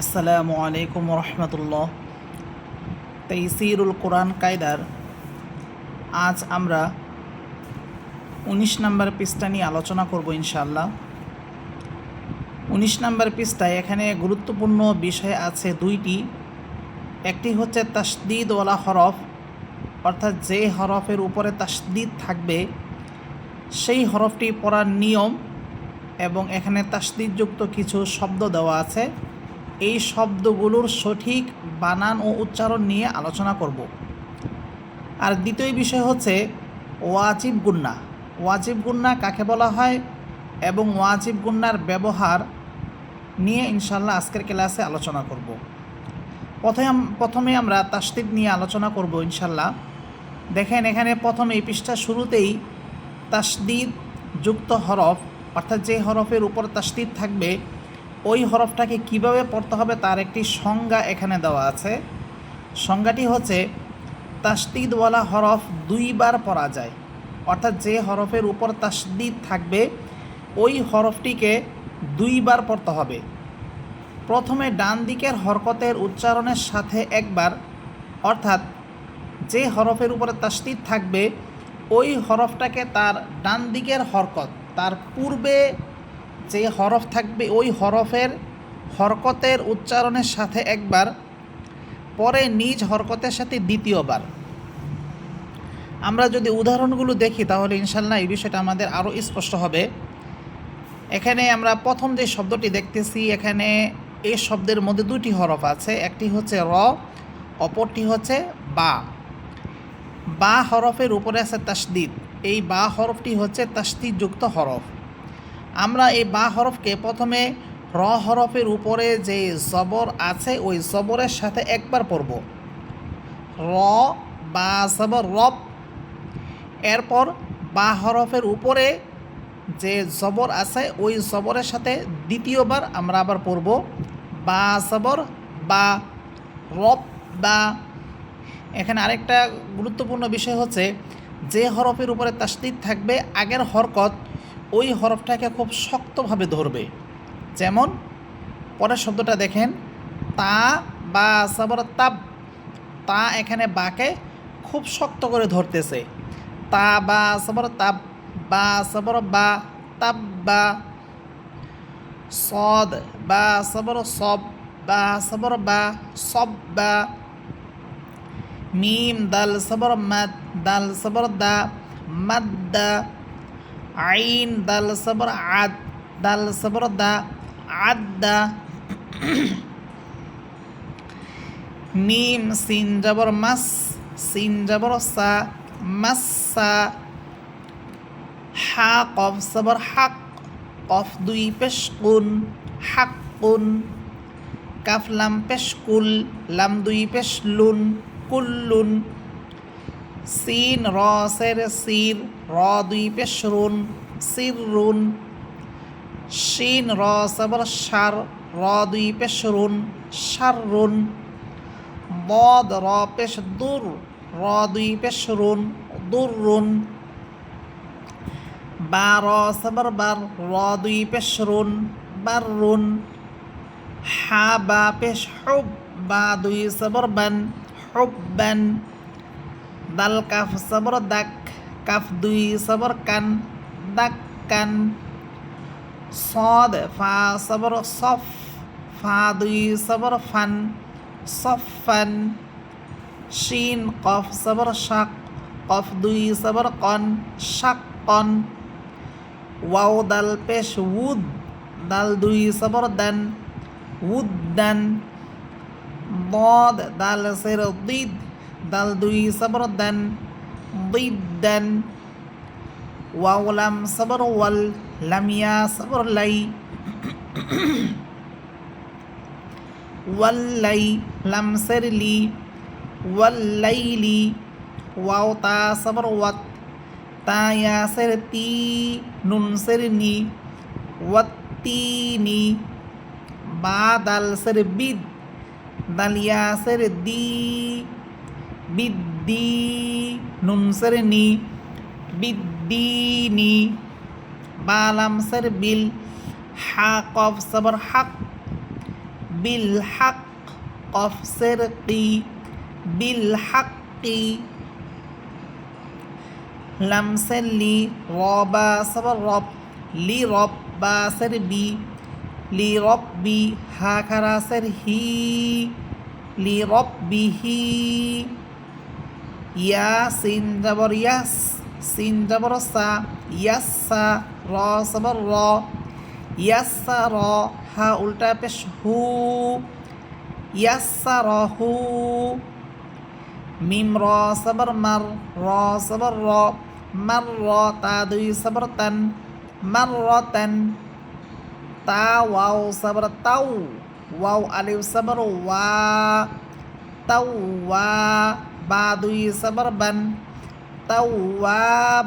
আসসালামু আলাইকুম রহমতুল্লাহ। তাইসিরুল কোরআন কায়দার আজ আমরা ১৯ নম্বর পৃষ্ঠা নিয়ে আলোচনা করব ইনশাআল্লাহ। ১৯ নম্বর পৃষ্ঠায় এখানে গুরুত্বপূর্ণ বিষয় আছে দুইটি। একটি হচ্ছে তাসদীদ ওয়ালা হরফ, অর্থাৎ যে হরফের উপরে তাসদীদ থাকবে সেই হরফটি পড়ার নিয়ম, এবং এখানে তাসদীদযুক্ত কিছু শব্দ দেওয়া আছে। এই শব্দগুলোর সঠিক বানান ও উচ্চারণ নিয়ে আলোচনা করব। আর দ্বিতীয় বিষয় হচ্ছে ওয়াজিব গুন্না। ওয়াজিব গুন্না কাকে বলা হয় এবং ওয়াজিব গুন্নার ব্যবহার নিয়ে ইনশাল্লাহ আজকের ক্লাসে আলোচনা করব। প্রথমে আমরা তাসদীদ নিয়ে আলোচনা করব ইনশাল্লাহ। দেখেন এখানে প্রথমে এই পৃষ্ঠার শুরুতেই তাসদীদ যুক্ত হরফ, অর্থাৎ যে হরফের উপর তাসদীদ থাকবে ওই হরফটাকে কিভাবে পড়তে হবে তার একটি সংজ্ঞা এখানে দেওয়া আছে। সংজ্ঞাটি হচ্ছে তাসদীদওয়ালা হরফ দুইবার পড়া যায়, অর্থাৎ যে হরফের উপর তাসদীদ থাকবে ওই হরফটিকে দুইবার পড়তে হবে। প্রথমে ডান দিকের হরকতের উচ্চারণের সাথে একবার, অর্থাৎ যে হরফের উপরে তাসদীদ থাকবে ওই হরফটাকে তার ডান দিকের হরকত, তার পূর্বে যে হরফ থাকবে ওই হরফের হরকতের উচ্চারণের সাথে একবার, পরে নিজ হরকতের সাথে দ্বিতীয়বার। আমরা যদি উদাহরণগুলো দেখি তাহলে ইনশাল্লাহ এই বিষয়টা আমাদের আরও স্পষ্ট হবে। এখানে আমরা প্রথম যে শব্দটি দেখতেছি, এখানে এই শব্দের মধ্যে দুটি হরফ আছে, একটি হচ্ছে র, অপরটি হচ্ছে বা। বা হরফের উপরে আছে তাসদীদ। এই বা হরফটি হচ্ছে তাসদীদযুক্ত হরফ। আমরা এই বা হরফকে প্রথমে র হরফের উপরে যে জবর আছে ওই জবরের সাথে একবার পড়ব, র বা জবর রব। এরপর বা হরফের উপরে যে জবর আছে ওই জবরের সাথে দ্বিতীয়বার আমরা আবার পড়ব, বা জবর বা, রব বা। এখানে আরেকটা গুরুত্বপূর্ণ বিষয় হচ্ছে যে হরফের উপরে তাসদীদ থাকবে আগের হরকত ওই হরফটাকে খুব শক্তভাবে ধরবে। যেমন পরের শব্দটা দেখেন, তা বা সাবর তাব। তা এখানে বাকে খুব শক্ত করে ধরতেছে, তা বা সাবর তাব, বা সাবর বা, তাব বা। সদ বা সাবর সব, বা সাবর বা, সব বা। মিম দাল সাবর মাদ, দাল সাবর দা, মাদ্দা। আইন দাল সাবর আদ, দাল সাবর দা, আদ্দা। মিম সিন জবর মাস, সিন জবর সা, মাসসা। হা কফ সাবর হাক, কফ দুই পেশ কুন, হাক্কুন। কাফ লাম পেশ কুল, লাম দুই পেশ লুন, কুল্লুন। সিন র সের সির, র দুই পেশ রুন, সিররুন। শিন র সাবর সার, র দুই পেশ রুন, শাররুন। বদ র পেশ দুর, র দুই পেশ রুন, দুররুন। বা র সাবর বার, র দুই পেশ রুন, বাররুন। হা বা পেশ হুব, বা দুই সাবর বান, হুব্বান। দাল কাফ সাবর দাক, কাফ দুই সাবর কান, দাক্কান। সদ ফা সাবর সফ, ফা দুই সাবর ফান, সফান। শিন কফ সাবর শাক, কফ দুই সাবর কন, শাক্কন। ওয়াও দাল পেশ উদ, দাল দুই সাবর দান, উদ্দান। ضاد দাল সের দিদ, দাল দুই সাবর দান, দিদ্দান। ওয়াও লাম সাবর ওয়াল, লামিয়া সাবর লাই, ওয়াল্লাই। লাম সের লি, ওয়াল্লাইলি। ওয়াও তা সাবর ওয়াত, তা ইয়া সের তি, নুন সের নি, ওয়াত্তিনি। বা দাল সের বিদ, দাল ইয়া সের দি, বিদ্দি, নুন সের নি, বিদ্দিনি। বা লাম সের বিল, হা কফ সাবর হাক, বিল হক, কফ সের কি, বিল হক্কি। লাম সের লি, র বা সবর রব, লি রব বা সের বি, লি রব বি, হা খারা সের হি, লি রব বিহি। ইয়া সিন জবর ইয়াস, সিন জবর সা, ইয়াসা, র সবর র, ইয়াসা র, হা উল্টা পেশ হু, ইয়াসা রহু। মিম র সবর মার, র সবর র, মার র, তা দুই সবর তান, মার র তান। তা ওয়াও সবর তাও, ওয়াও আলিফ সবর ওয়া, তাও ওয়া, বা দুই সবর বান, তাও ওয়া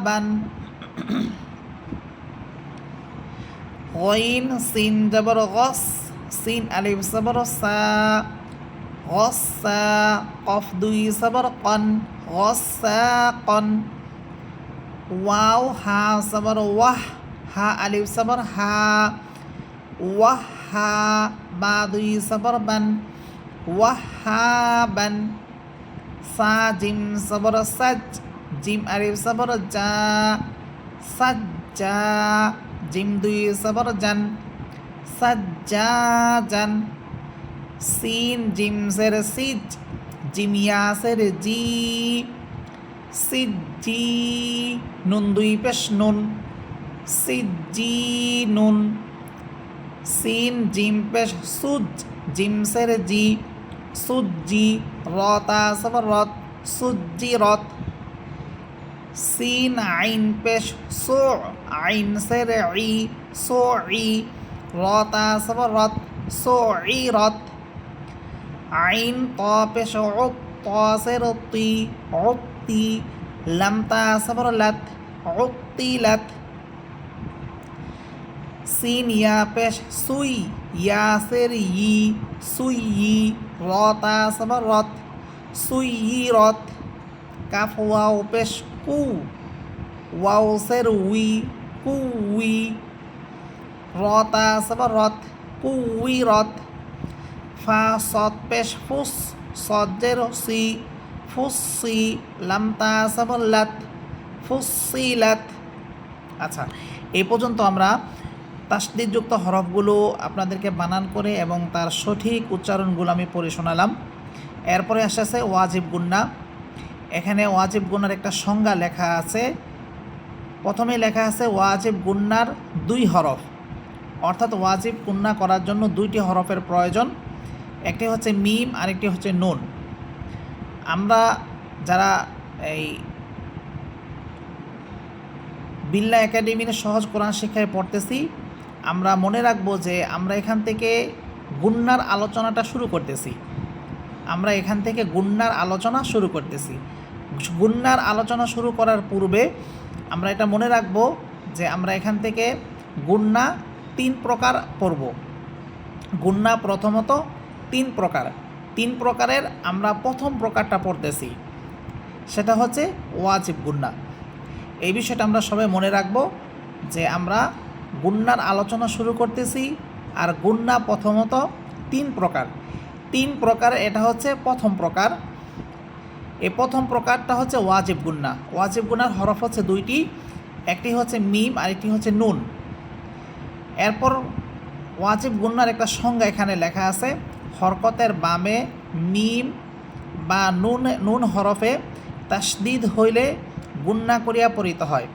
বান। গইন সিন জবর গস, সিন আলিফ সবর সা, গসা, কফ দুই সবর কন, গসা কন। ওয়াও হা সবর ওয়াহ, হা আলিফ সবর হা, ওয়াহ হা, বা দুই সবর বান, ওয়াহা বান। সা জিম সবর সাজ, জিম আলিফ সবর জা, সাজ্জা, জিম দুই সবর জান, সাজ্জা জান। সিন জিম সের সিজ, জিম ইয়া সের জি, সিজি। নুন দুই পেশ নুন, সিজি নুন। সিন জিম পেশ সুজ, জিম সের জি, সুজি। রতা সবর রত, সুজি রত। সিন আইন পেশ সো, আইন সের ই, সো ই। রতা সবর রত, সো ই রত। আইন ত পেশ উত, ত সের তি, উত্তি। লাম তা সবর লাত, উত্তি লাত। সিন ইয়া পেশ সুই, ইয়া সের ই, সুই ই। রতা সবর রত, সুই ই রত। কাফ ওয়াও পেশ কু, ওয়াও সের উই, কু উই। রতা সবর রত, কু উই রত। ফা সদ পেশ ফুস, সদের সি, ফুসি। লাম তা সবর লাত, ফুসিলাত। আচ্ছা, এই পর্যন্ত আমরা তাসদিদযুক্ত হরফগুলো আপনাদেরকে বানান করে এবং তার সঠিক উচ্চারণগুলো আমি পড়ে শোনালাম। এরপরে আসছে ওয়াজিব গুন্না। এখানে ওয়াজিব গুন্নার একটা সংজ্ঞা লেখা আছে। প্রথমে লেখা আছে ওয়াজিব গুন্নার দুই হরফ, অর্থাৎ ওয়াজিব গুন্না করার জন্য দুইটি হরফের প্রয়োজন। একটি হচ্ছে মিম, আরেকটি হচ্ছে নুন। আমরা যারা এই বিল্লা একাডেমির সহজ কোরআন শিক্ষায় পড়তেছি, আমরা মনে রাখবো যে আমরা এখান থেকে গুন্নার আলোচনাটা শুরু করতেছি। আমরা এখান থেকে গুন্নার আলোচনা শুরু করতেছি। গুন্নার আলোচনা শুরু করার পূর্বে আমরা এটা মনে রাখবো যে আমরা এখান থেকে গুন্না 3 প্রকার পড়ব। গুন্না প্রথমত 3 প্রকার। 3 প্রকারের আমরা প্রথম প্রকারটা পড়তেছি, সেটা হচ্ছে ওয়াজিব গুন্না। এই বিষয়টা আমরা সবাই মনে রাখব যে আমরা গুন্নার আলোচনা শুরু করতেছি। আর গুন্না প্রথমত 3 প্রকার। 3 প্রকার, এটা হচ্ছে প্রথম প্রকার। এই প্রথম প্রকারটা হচ্ছে ওয়াজিব গুন্না। ওয়াজিব গুন্নার হরফ হচ্ছে 2টি, একটি হচ্ছে মিম, আরেকটি হচ্ছে নুন। এরপর ওয়াজিব গুন্নার একটা সংজ্ঞা এখানে লেখা আছে। হরকতের বামে মিম বা নুন হরফে তাসদিদ হইলে গুন্না করিয়া পড়িতে হয়।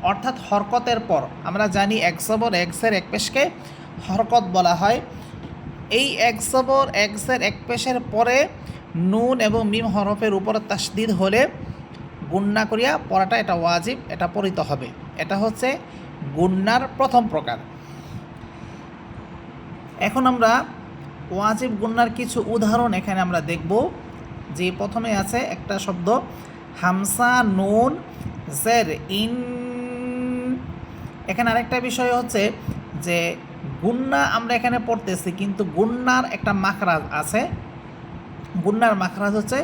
অর্থাৎ হরকতের পর আমরা জানি এক জবর এক জের এক পেশকে হরকত বলা হয়। এই এক জবর এক জের এক পেশের পরে নুন এবং মিম হরফের উপরে তাসদিদ হলে গুন্না করিয়া পড়াটা এটা ওয়াজিব, এটা পড়িতে হবে। এটা হচ্ছে গুন্নার প্রথম প্রকার। এখন আমরা ওয়াজিব গুন্নার কিছু উদাহরণ এখানে আমরা দেখব। যে প্রথমে আছে একটা শব্দ হামসা নুন জের ইন। এখানে আরেকটা বিষয় হচ্ছে যে গুন্না আমরা এখানে পড়তেছি, কিন্তু গুন্নার একটা মাখরাজ আছে। গুন্নার মাখরাজ হচ্ছে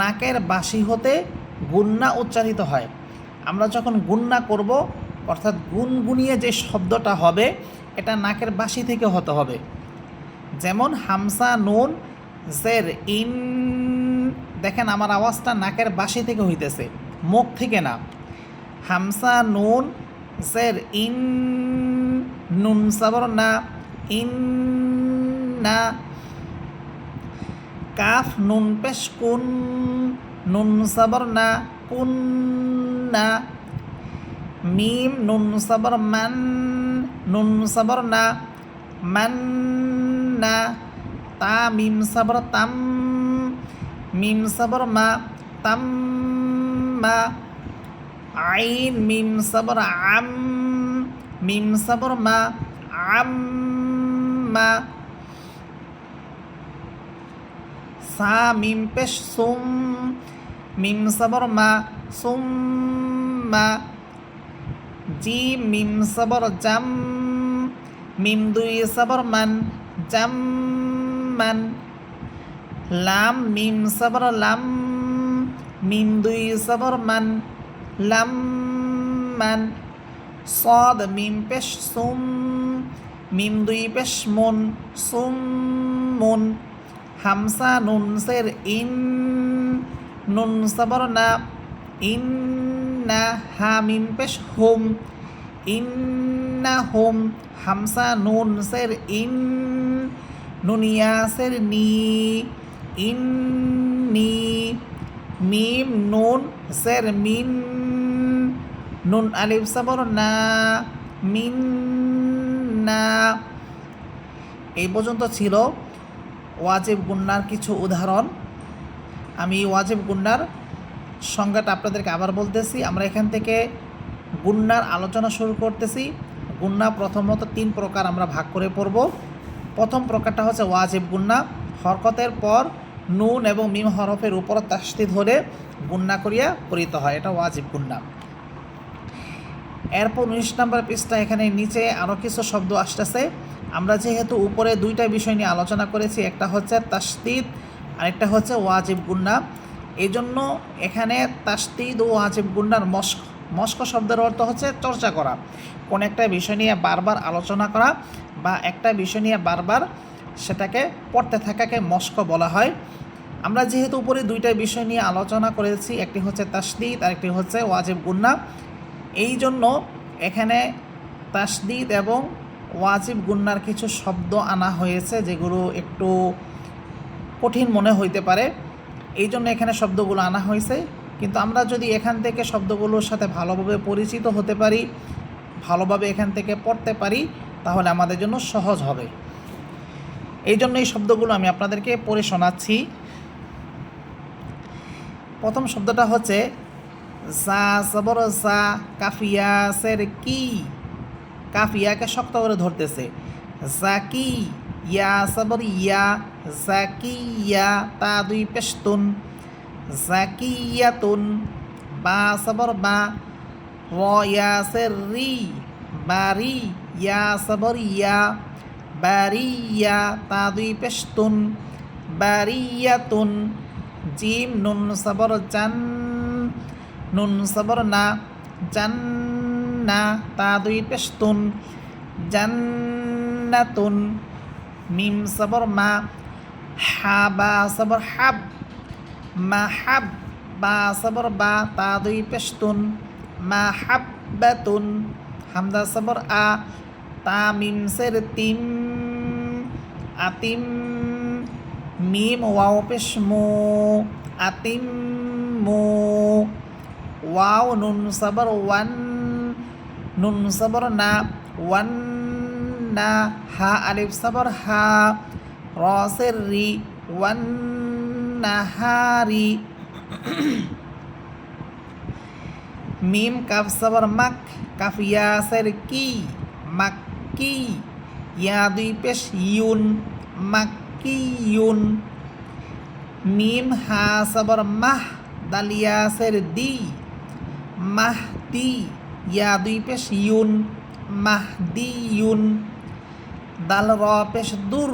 নাকের বাসি হতে গুন্না উচ্চারিত হয়। আমরা যখন গুন্না করব, অর্থাৎ গুনগুনিয়ে যে শব্দটা হবে, এটা নাকের বাসি থেকে হতে হবে। যেমন হামসা নুন জের ইন, দেখেন আমার আওয়াজটা নাকের বাসি থেকে হইতেছে, মুখ থেকে না। হামসা নুন জের ইন, নুন সাবর না, ইন না। কাফ নুন পেশ কুন, নুন সাবর না, কুন না। মিম নুন সাবর মান, নুন সাবর না, মান না। তা মিম সাবর তাম, মিম সাবর মা, তাম মা। আইন মিম সাবর আম, মিম সাবর মা, আম মা। সা মিম পেশ সুম, মিম সাবর মা, সুম মা। জিম মিম সাবর জাম, মিম দুই সাবর মান, জাম মান। লাম মিম সাবর লাম, মিম দুই সাবর মান, লাম মান। সদ মিম পেশ সুম, মিম দুই পেশ মুন, সুম মুন। হামসা নুন সের ইন, নুন সাবর না, ইন না। হা মিম পেশ হুম, ইন না হুম। হামসা নুন সের ইন, নুনিয়া সের নি, ইন নি। মিম নুন সের মিন, নুন আলিফ সাবর না, মিন না। এই পর্যন্ত ছিল ওয়াজিব গুন্নার কিছু উদাহরণ। আমি ওয়াজিব গুন্নার সংজ্ঞাটা আপনাদেরকে আবার বলতেছি। আমরা এখান থেকে গুন্নার আলোচনা শুরু করতেছি। গুন্না প্রথমত 3 প্রকার আমরা ভাগ করে পড়ব। প্রথম প্রকারটা হচ্ছে ওয়াজিব গুন্না, হরকতের পর নুন এবং মিম হরফের উপর তাসদিদ হলে গুন্না করিয়া পড়িতে হয়, এটা ওয়াজিব গুন্না। এরপর 19 নম্বর পৃষ্ঠা, এখানে নিচে আরও কিছু শব্দ আসতেছে। আমরা যেহেতু উপরে 2টা বিষয় নিয়ে আলোচনা করেছি, একটা হচ্ছে তাসদিদ আরেকটা হচ্ছে ওয়াজিব গুন্না, এই জন্য এখানে তাসদিদ ও ওয়াজিব গুন্নার মস্ক, মস্ক শব্দের অর্থ হচ্ছে চর্চা করা, কোন একটা বিষয় নিয়ে বারবার আলোচনা করা বা একটা বিষয় নিয়ে বারবার সেটাকে পড়তে থাকাকে মস্ক বলা হয়। আমরা যেহেতু উপরে 2টা বিষয় নিয়ে আলোচনা করেছি, একটি হচ্ছে তাসদিদ আরেকটি হচ্ছে ওয়াজিব গুন্না, এই জন্য এখানে তাসদিদ এবং ওয়াজিব গুন্নার কিছু শব্দ আনা হয়েছে যেগুলো একটু কঠিন মনে হইতে পারে, এই জন্য এখানে শব্দগুলো আনা হয়েছে। কিন্তু আমরা যদি এখান থেকে শব্দগুলোর সাথে ভালোভাবে পরিচিত হতে পারি, ভালোভাবে এখান থেকে পড়তে পারি, তাহলে আমাদের জন্য সহজ হবে। এই জন্য এই শব্দগুলো আমি আপনাদেরকে পড়ে শোনাচ্ছি। প্রথম শব্দটা হচ্ছে জা জবর জা, কাফিয়া সের কি, কাফিয়াকে শক্ত করে ধরতেছে। জাকি, ইয়া সবর ইয়া, জাকিয়া। তা দুই পেশতুন, জাকিয়াতুন। বা সবর বা, র ইয়াসের রি, বারি। ইয়া সবর ইয়া, বারিয়া। তা দুই পেশতুন, বারিয়াতুন। জিম নুন সবর জান, নুন সবর না, জান্না। তা দুই পেশতুন, জান্নাতুন। মিম সবর মা, হা বা সবর হাব, মাহাব। বা সবর বা, তা দুই পেশতুন, মাহাব্বাতুন। হামদা সবর আ, তা মিম সের তিম, আতিম। মিম ওয়াও পেশ মু, আতিম মু। ওয়াও নুন সবর ওয়ান, নুন সবর না, ওয়ান না। হা আলিফ সবর হা, র সের রি, ওয়ান নাহারি। মিম কাফ সবর মাক, কাফ ইয়া সের কি, মাক্কি। ইয়া দুই পেশ ইউন, মাক্কিয়ুন। মিম হা সবর মাহ, দালিয়া সের দি, মাহদি। ইয়া দুই পেশ ইউন, মাহদিয়ুন। দাল র পেশ দুর,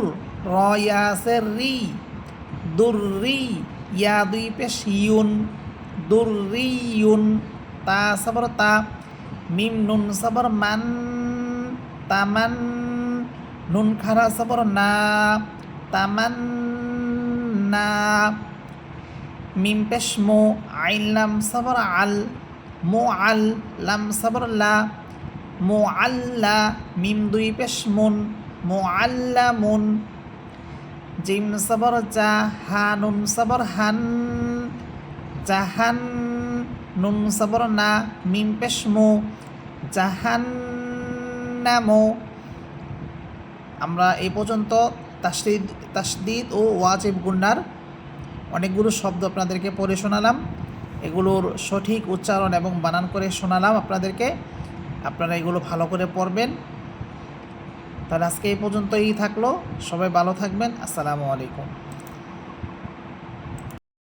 র ইয়া সের রি, দুররি। ইয়া দুই পেশ ইউন, দুররিয়ুন। তা সবর তা, মিম নুন সবর মান, তামান। নুন খারা সবর না, তামান্না। মিম পেশ মো, আইন লাম সবর আল, মো আল, লাম সবর লা, মো আল্লা। মিম দুই পেশ মুন, মো আল্লা মুন। জিম সবর জা, হা নুন সবর হান, জাহান। নুন সবর না, মিম পেশ মো, জাহান্নামো। আমরা এই পর্যন্ত তাসদিদ ও ওয়াজিব গুন্নার অনেকগুলো শব্দ আপনাদেরকে পড়ে শোনালাম। এগুলোর সঠিক উচ্চারণ এবং বানান করে শোনালাম আপনাদেরকে। আপনারা এগুলো ভালো করে পড়বেন। তাহলে আজকে এই পর্যন্তই থাকলো। সবাই ভালো থাকবেন। আসসালামু আলাইকুম।